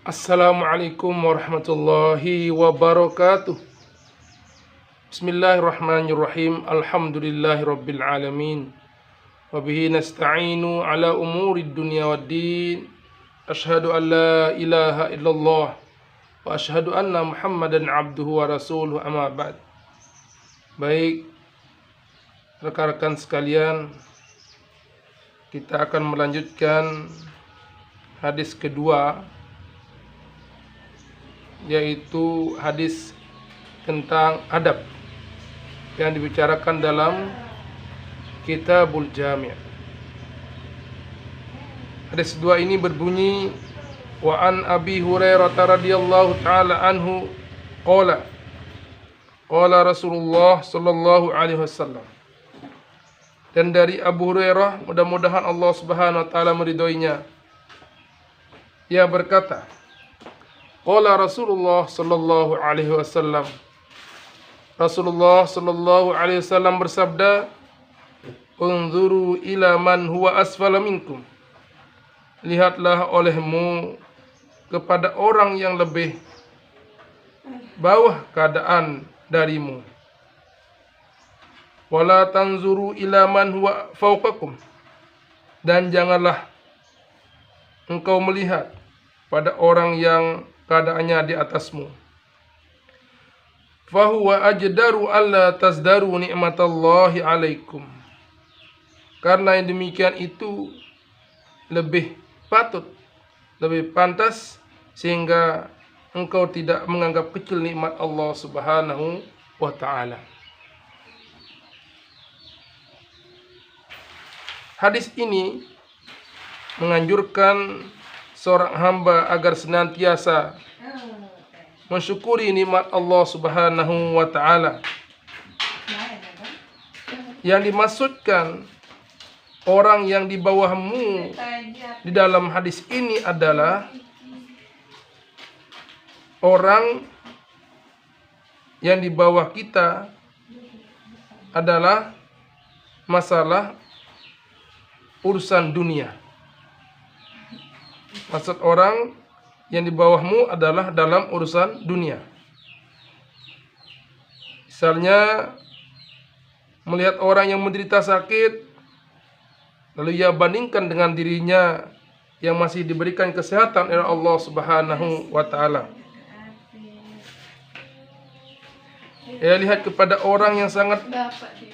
Assalamualaikum warahmatullahi wabarakatuh. Bismillahirrahmanirrahim. Alhamdulillahirabbil alamin. Wa bihi nasta'inu ala umurid dunya waddin. Asyhadu an la ilaha illallah wa asyhadu anna Muhammadan abduhu wa rasuluhu, amma ba'd. Baik, rekan-rekan sekalian, kita akan melanjutkan hadis kedua, yaitu hadis tentang adab yang dibicarakan dalam Kitabul Jami'. Hadis kedua ini berbunyi, wa an Abi Hurairah radhiyallahu taala anhu qala Rasulullah sallallahu alaihi wasallam. Dan dari Abu Hurairah, mudah-mudahan Allah Subhanahu wa taala meridhoinya, ia berkata, qala Rasulullah sallallahu alaihi wasallam. Rasulullah sallallahu alaihi wasallam bersabda, unzuru ila man huwa asfala minkum. Lihatlah olehmu kepada orang yang lebih bawah keadaan darimu. Wala tanzuru ila man huwa fawqakum. Dan janganlah engkau melihat pada orang yang keadaannya di atasmu. Fahuwa ajdaru alla tazdaru ni'matallahi alaikum. Karena yang demikian itu lebih patut, lebih pantas, sehingga engkau tidak menganggap kecil nikmat Allah Subhanahu wa ta'ala. Hadis ini menganjurkan seorang hamba agar senantiasa mensyukuri nikmat Allah Subhanahu wa ta'ala. Yang dimaksudkan orang yang di bawahmu di dalam hadis ini adalah orang yang di bawah kita adalah masalah urusan dunia. Maksud orang yang di bawahmu adalah dalam urusan dunia. Misalnya, melihat orang yang menderita sakit, lalu ia bandingkan dengan dirinya yang masih diberikan kesehatan oleh Allah Subhanahu wa ta'ala. Ia lihat kepada orang yang sangat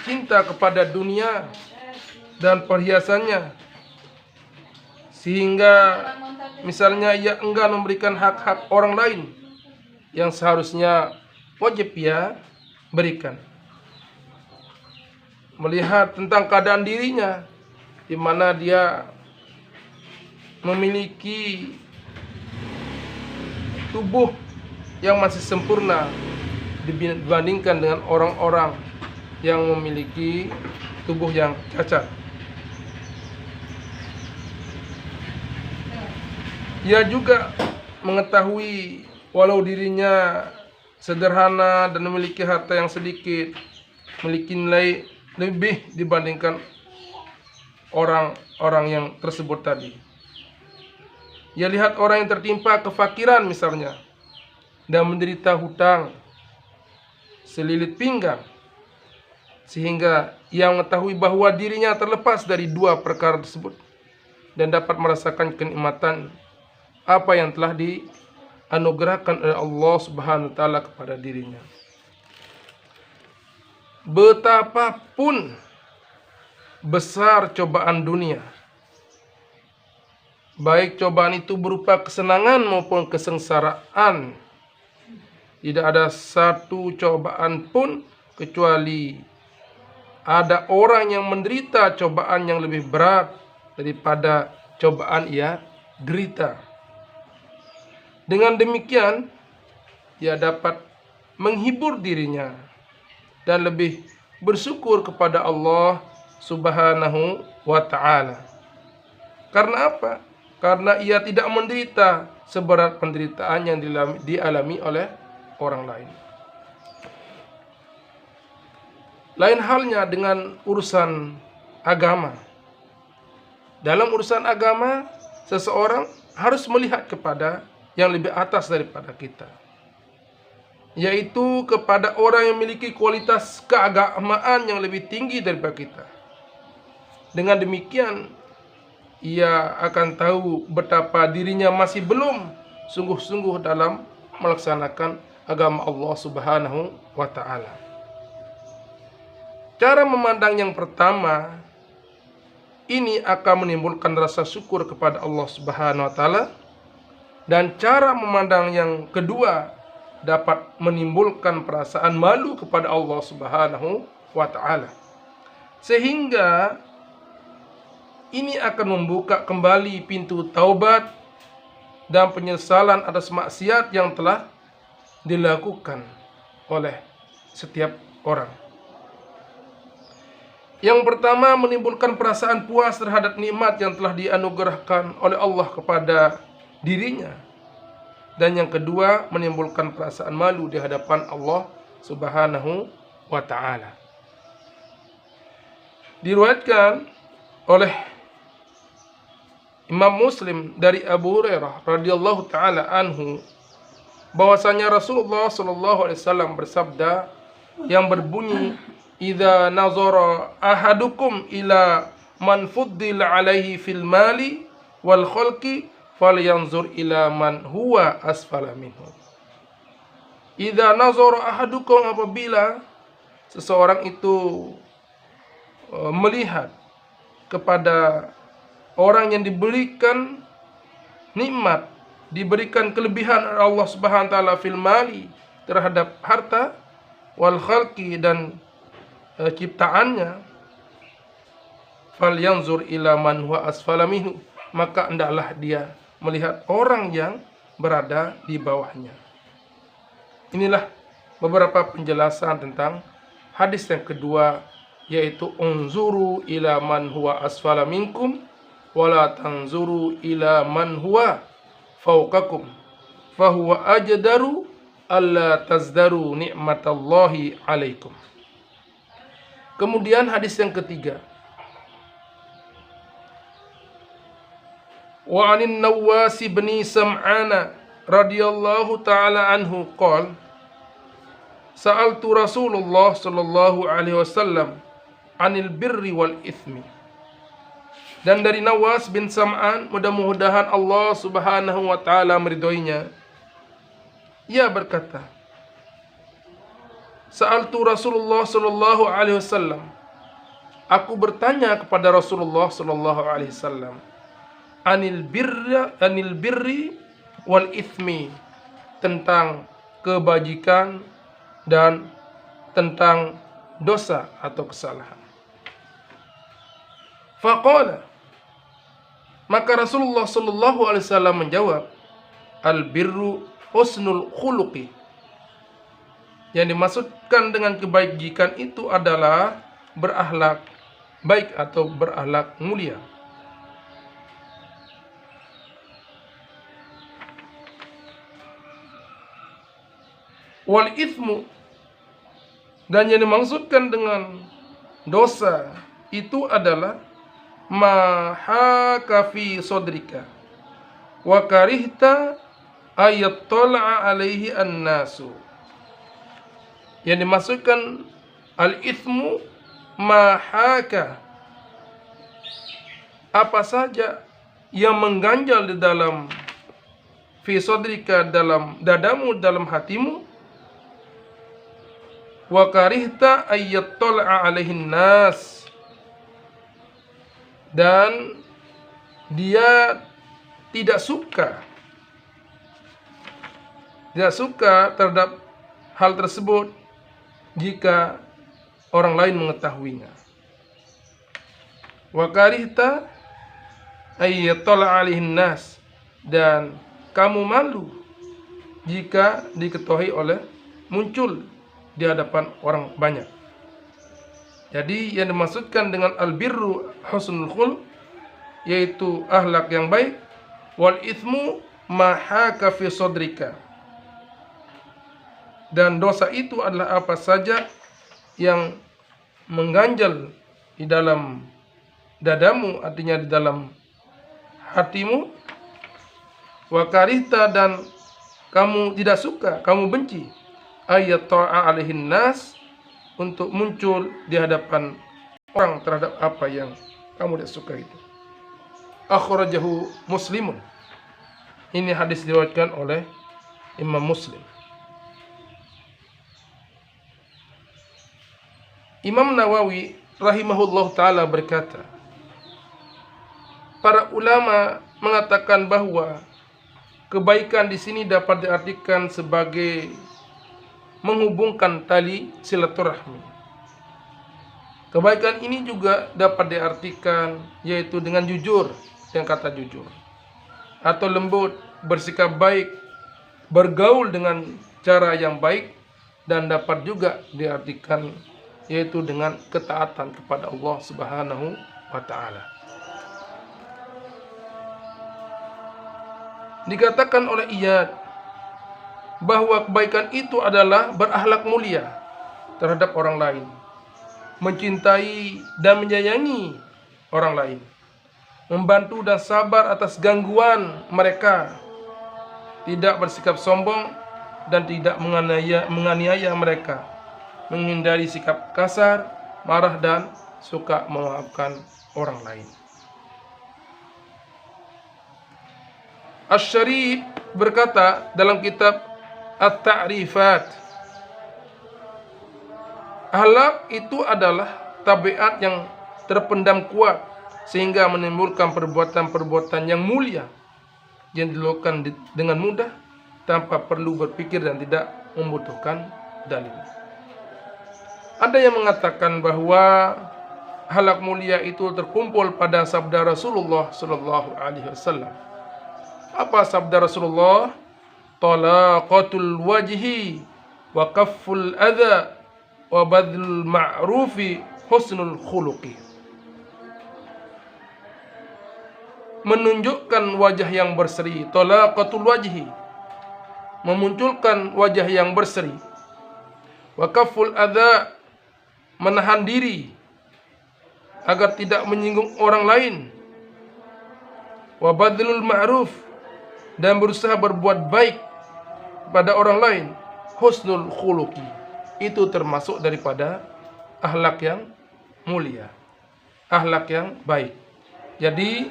cinta kepada dunia dan perhiasannya, sehingga misalnya ia enggan memberikan hak-hak orang lain yang seharusnya wajib ia berikan. Melihat tentang keadaan dirinya, di mana dia memiliki tubuh yang masih sempurna dibandingkan dengan orang-orang yang memiliki tubuh yang cacat. Ia juga mengetahui walau dirinya sederhana dan memiliki harta yang sedikit, memiliki nilai lebih dibandingkan orang-orang yang tersebut tadi. Ia lihat orang yang tertimpa kefakiran misalnya, dan menderita hutang selilit pinggang, sehingga ia mengetahui bahwa dirinya terlepas dari dua perkara tersebut dan dapat merasakan kenikmatan apa yang telah dianugerahkan oleh Allah Subhanahu wa ta'ala kepada dirinya. Betapapun besar cobaan dunia, baik cobaan itu berupa kesenangan maupun kesengsaraan, tidak ada satu cobaan pun kecuali ada orang yang menderita cobaan yang lebih berat daripada cobaan ia derita. Dengan demikian, ia dapat menghibur dirinya dan lebih bersyukur kepada Allah Subhanahu wa ta'ala. Karena apa? Karena ia tidak menderita seberat penderitaan yang dialami oleh orang lain. Lain halnya dengan urusan agama. Dalam urusan agama, seseorang harus melihat kepada yang lebih atas daripada kita, yaitu kepada orang yang memiliki kualitas keagamaan yang lebih tinggi daripada kita. Dengan demikian, ia akan tahu betapa dirinya masih belum sungguh-sungguh dalam melaksanakan agama Allah Subhanahu wa Ta'ala. Cara memandang yang pertama ini akan menimbulkan rasa syukur kepada Allah Subhanahu wa Ta'ala, dan cara memandang yang kedua dapat menimbulkan perasaan malu kepada Allah Subhanahu wa Ta'ala, sehingga ini akan membuka kembali pintu taubat dan penyesalan atas maksiat yang telah dilakukan oleh setiap orang. Yang pertama, menimbulkan perasaan puas terhadap nikmat yang telah dianugerahkan oleh Allah kepada dirinya. Dan yang kedua, menimbulkan perasaan malu di hadapan Allah Subhanahu wa Ta'ala. Diriwayatkan oleh Imam Muslim dari Abu Hurairah radhiyallahu taala anhu bahwasanya Rasulullah sallallahu alaihi wasallam bersabda yang berbunyi, "Idza nazara ahadukum ila man fuddila alaihi fil mali wal khalqi falyanzur ila man huwa asfala minhu." Idza nazara ahadukum, apabila seseorang itu melihat kepada orang yang diberikan nikmat, diberikan kelebihan Allah Subhanahu wa Ta'ala fil mali, terhadap harta, wal khalqi, dan ciptaannya, falyanzur ila man huwa asfala minhu, maka hendaklah dia melihat orang yang berada di bawahnya. Inilah beberapa penjelasan tentang hadis yang kedua, yaitu unzuru ila man huwa asfala minkum wala tanzuru ila man huwa fawqakum fahuwa ajdaru alla tazdaru ni'matallahi alaikum. Kemudian hadis yang ketiga, wa anin Nawas bin Sam'ana radhiyallahu ta'ala anhu qala sa'altu Rasulullah sallallahu alaihi wasallam anil birri wal ithmi. Dan dari Nawas bin Sam'an, mudah-mudahan Allah Subhanahu wa Ta'ala meridhoinya, ia berkata, sa'altu Rasulullah sallallahu alaihi wasallam, aku bertanya kepada Rasulullah sallallahu alaihi wasallam, anil birri wal ithmi, tentang kebajikan dan tentang dosa atau kesalahan. Faqala, maka Rasulullah sallallahu alaihi wasallam menjawab, al birru husnul khuluqi. Yang dimaksudkan dengan kebajikan itu adalah berakhlak baik atau berakhlak mulia. Wal ithmu, dan yang dimaksudkan dengan dosa itu adalah ma haka fi sodrika wa karihta ayattala'a alaihi an-nasu. Yang dimaksudkan al-ithmu ma haka, apa saja yang mengganjal di dalam fi sodrika, dalam dadamu, dalam hatimu, wa karihta ayattala'a alaihi an-nas, dan dia tidak suka terhadap hal tersebut jika orang lain mengetahuinya. Wa karihta ayyattala 'alaihin nas, dan kamu malu jika diketahui oleh muncul di hadapan orang banyak. Jadi yang dimaksudkan dengan albirru husnul khuluq, yaitu akhlak yang baik, wal ithmu ma haka fi sadrika, dan dosa itu adalah apa saja yang mengganjal di dalam dadamu, artinya di dalam hatimu, wa karihta dan kamu tidak suka, kamu benci, ayat ta'a alaihin nas, untuk muncul di hadapan orang terhadap apa yang kamu tidak suka itu. Akhrajahu Muslimun. Ini hadis diriwayatkan oleh Imam Muslim. Imam Nawawi rahimahullah taala berkata, para ulama mengatakan bahwa kebaikan di sini dapat diartikan sebagai menghubungkan tali silaturahmi. Kebaikan ini juga dapat diartikan yaitu dengan jujur, dengan kata jujur, atau lembut, bersikap baik, bergaul dengan cara yang baik, dan dapat juga diartikan yaitu dengan ketaatan kepada Allah Subhanahu wa taala. Dikatakan oleh Iyad bahwa kebaikan itu adalah berakhlak mulia terhadap orang lain, mencintai dan menyayangi orang lain, membantu dan sabar atas gangguan mereka, tidak bersikap sombong dan tidak menganiaya mereka, menghindari sikap kasar, marah, dan suka memaafkan orang lain. Asy-Syarif berkata dalam kitab At-Ta'rifat, akhlak itu adalah tabiat yang terpendam kuat sehingga menimbulkan perbuatan-perbuatan yang mulia yang dilakukan dengan mudah tanpa perlu berpikir dan tidak membutuhkan dalil. Ada yang mengatakan bahwa akhlak mulia itu terkumpul pada sabda Rasulullah sallallahu alaihi wasallam. Apa sabda Rasulullah? Talaqatul wajhi wa kafful adha wa badlul ma'rufi husnul khuluqi. Menunjukkan wajah yang berseri, talaqatul wajhi, memunculkan wajah yang berseri, wa kafful adha, menahan diri agar tidak menyinggung orang lain, wa badlul ma'ruf, dan berusaha berbuat baik pada orang lain, husnul khuluqi, itu termasuk daripada akhlak yang mulia, akhlak yang baik. Jadi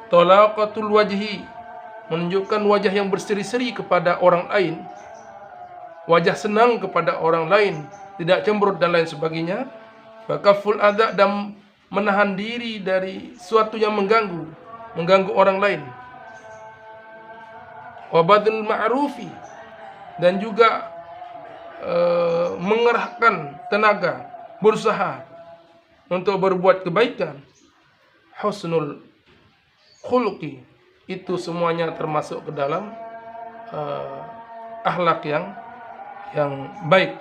talaqatul wajhi, menunjukkan wajah yang berseri-seri kepada orang lain, wajah senang kepada orang lain, tidak cemberut dan lain sebagainya. Wakaful adha, dan menahan diri dari suatu yang mengganggu orang lain. Wabadul ma'rufi, dan juga mengerahkan tenaga, berusaha untuk berbuat kebaikan. Husnul khuluqi, itu semuanya termasuk ke dalam akhlak yang baik.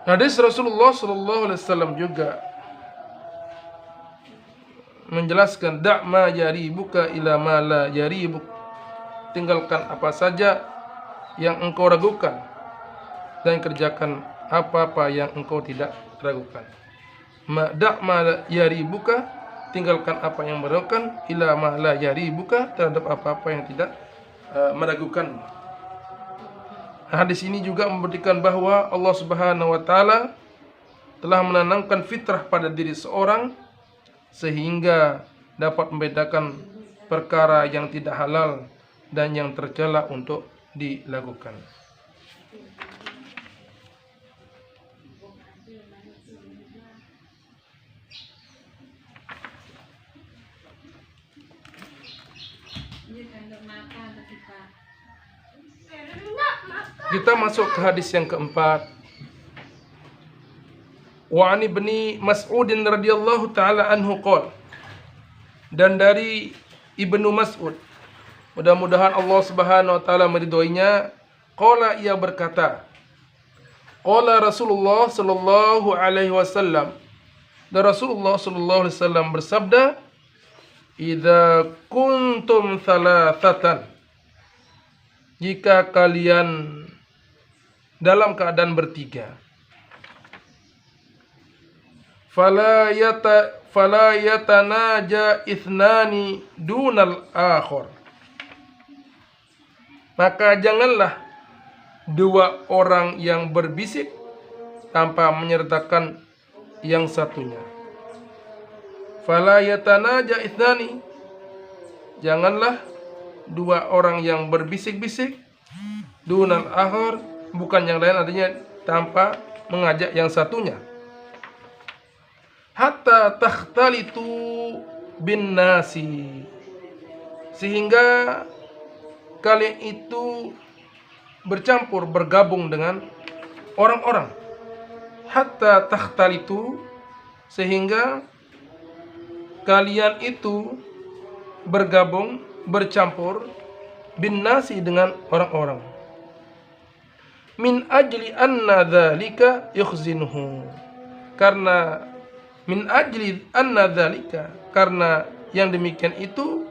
Hadis Rasulullah SAW juga menjelaskan, da' ma yaribuka ila ma la yaribuk, tinggalkan apa saja yang engkau ragukan dan kerjakan apa-apa yang engkau tidak ragukan. Da' ma yaribuka, tinggalkan apa yang meragukan, ila ma la yaribuka, terhadap apa-apa yang tidak meragukan. Hadis ini juga membuktikan bahwa Allah Subhanahu wa taala telah menanamkan fitrah pada diri seorang sehingga dapat membedakan perkara yang tidak halal dan yang tercela untuk dilakukan. Kita masuk ke hadis yang keempat. Wa 'an Ibni Mas'ud radhiyallahu taala anhu qala, dan dari Ibnu Mas'ud, mudah-mudahan Allah Subhanahu wa taala meridhoinya, qala, ia berkata, qala Rasulullah sallallahu alaihi wasallam, dan Rasulullah sallallahu alaihi wasallam bersabda, idza kuntum thalathatan, jika kalian dalam keadaan bertiga, fala yatanaja ithnani dunal akhar, maka janganlah dua orang yang berbisik tanpa menyertakan yang satunya. Fala yatanaja ithnani, janganlah dua orang yang berbisik-bisik, dunal akhar, bukan yang lain, artinya tanpa mengajak yang satunya. Hatta takhtalitu bin nasi, sehingga kalian itu bercampur, bergabung dengan orang-orang. Hatta takhtalitu, sehingga kalian itu bergabung, bercampur, bin nasi, dengan orang-orang. Min ajli anna dzalika yukhzinuhu, karena min ajli anna dzalika, karena yang demikian itu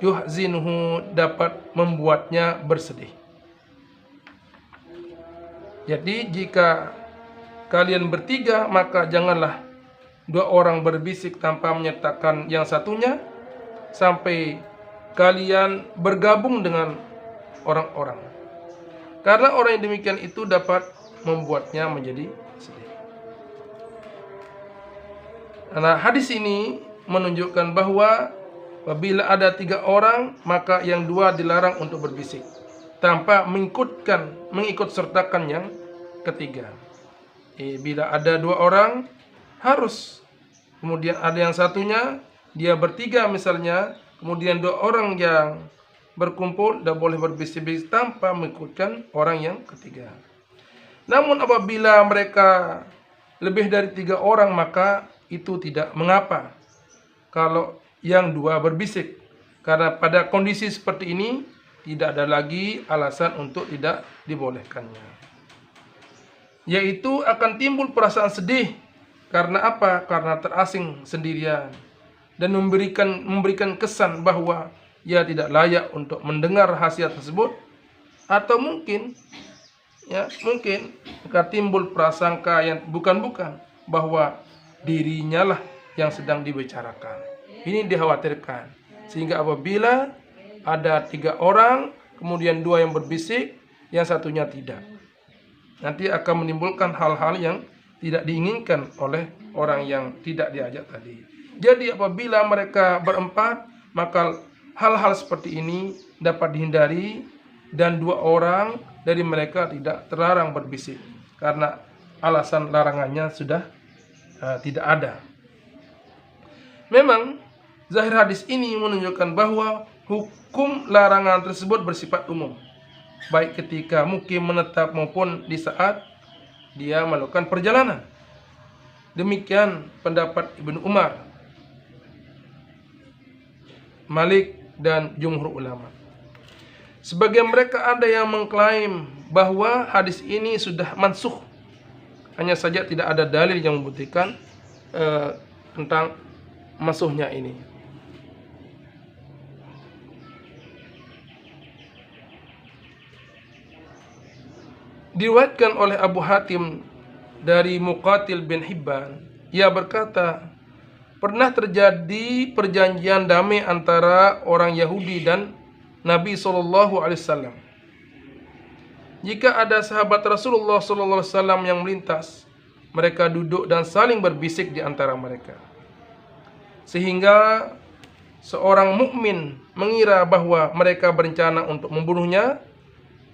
yuhzinuhu, dapat membuatnya bersedih. Jadi jika kalian bertiga, maka janganlah dua orang berbisik tanpa menyertakan yang satunya, sampai kalian bergabung dengan orang-orang, karena orang yang demikian itu dapat membuatnya menjadi sedih. Nah, hadis ini menunjukkan bahwa apabila ada tiga orang, maka yang dua dilarang untuk berbisik tanpa mengikut sertakan yang ketiga. Bila ada dua orang harus, kemudian ada yang satunya, dia bertiga misalnya, kemudian dua orang yang berkumpul, tidak boleh berbisik-bisik tanpa mengikutkan orang yang ketiga. Namun apabila mereka lebih dari tiga orang, maka itu tidak mengapa kalau yang dua berbisik, karena pada kondisi seperti ini tidak ada lagi alasan untuk tidak dibolehkannya, yaitu akan timbul perasaan sedih. Karena apa? Karena terasing sendirian dan memberikan kesan bahwa ia tidak layak untuk mendengar khasiat tersebut, atau mungkin akan timbul prasangka yang bukan-bukan bahwa dirinya lah yang sedang dibicarakan. Ini dikhawatirkan, sehingga apabila ada tiga orang, kemudian dua yang berbisik, yang satunya tidak, nanti akan menimbulkan hal-hal yang tidak diinginkan oleh orang yang tidak diajak tadi. Jadi apabila mereka berempat, maka hal-hal seperti ini dapat dihindari, dan dua orang dari mereka tidak terlarang berbisik karena alasan larangannya sudah tidak ada. Memang zahir hadis ini menunjukkan bahwa hukum larangan tersebut bersifat umum, baik ketika mukim menetap maupun di saat dia melakukan perjalanan. Demikian pendapat Ibnu Umar, Malik, dan jumhur ulama. Sebagian mereka ada yang mengklaim bahwa hadis ini sudah mansukh, hanya saja tidak ada dalil yang membuktikan tentang mansukhnya ini. Diriwayatkan oleh Abu Hatim dari Muqatil bin Hibban, ia berkata, pernah terjadi perjanjian damai antara orang Yahudi dan Nabi SAW. Jika ada sahabat Rasulullah SAW yang melintas, mereka duduk dan saling berbisik di antara mereka, sehingga seorang mukmin mengira bahwa mereka berencana untuk membunuhnya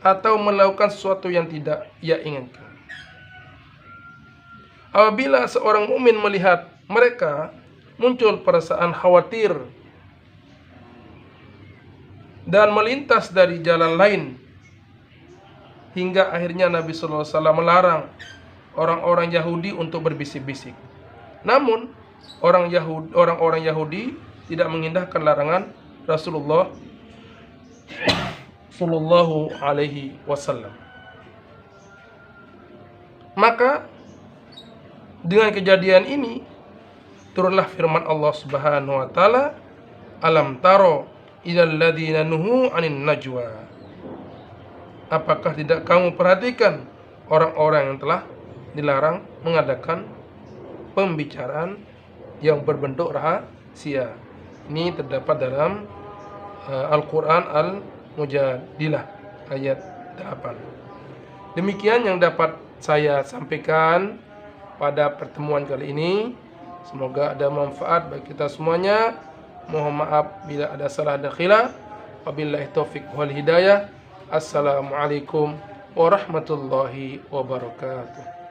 atau melakukan sesuatu yang tidak ia inginkan. Apabila seorang mukmin melihat mereka, muncul perasaan khawatir dan melintas dari jalan lain, hingga akhirnya Nabi SAW melarang orang-orang Yahudi untuk berbisik-bisik. Namun orang-orang Yahudi tidak mengindahkan larangan Rasulullah Sallallahu Alaihi Wasallam. Maka dengan kejadian ini, turunlah firman Allah Subhanahu wa taala, alam taro ilal ladzina nuhu anin najwa. Apakah tidak kamu perhatikan orang-orang yang telah dilarang mengadakan pembicaraan yang berbentuk rahasia? Ini terdapat dalam Al-Quran Al-Mujadilah ayat 8. Demikian yang dapat saya sampaikan pada pertemuan kali ini. Semoga ada manfaat bagi kita semuanya. Mohon maaf bila ada salah dan khilaf. Wabillahi taufik wal hidayah. Assalamualaikum warahmatullahi wabarakatuh.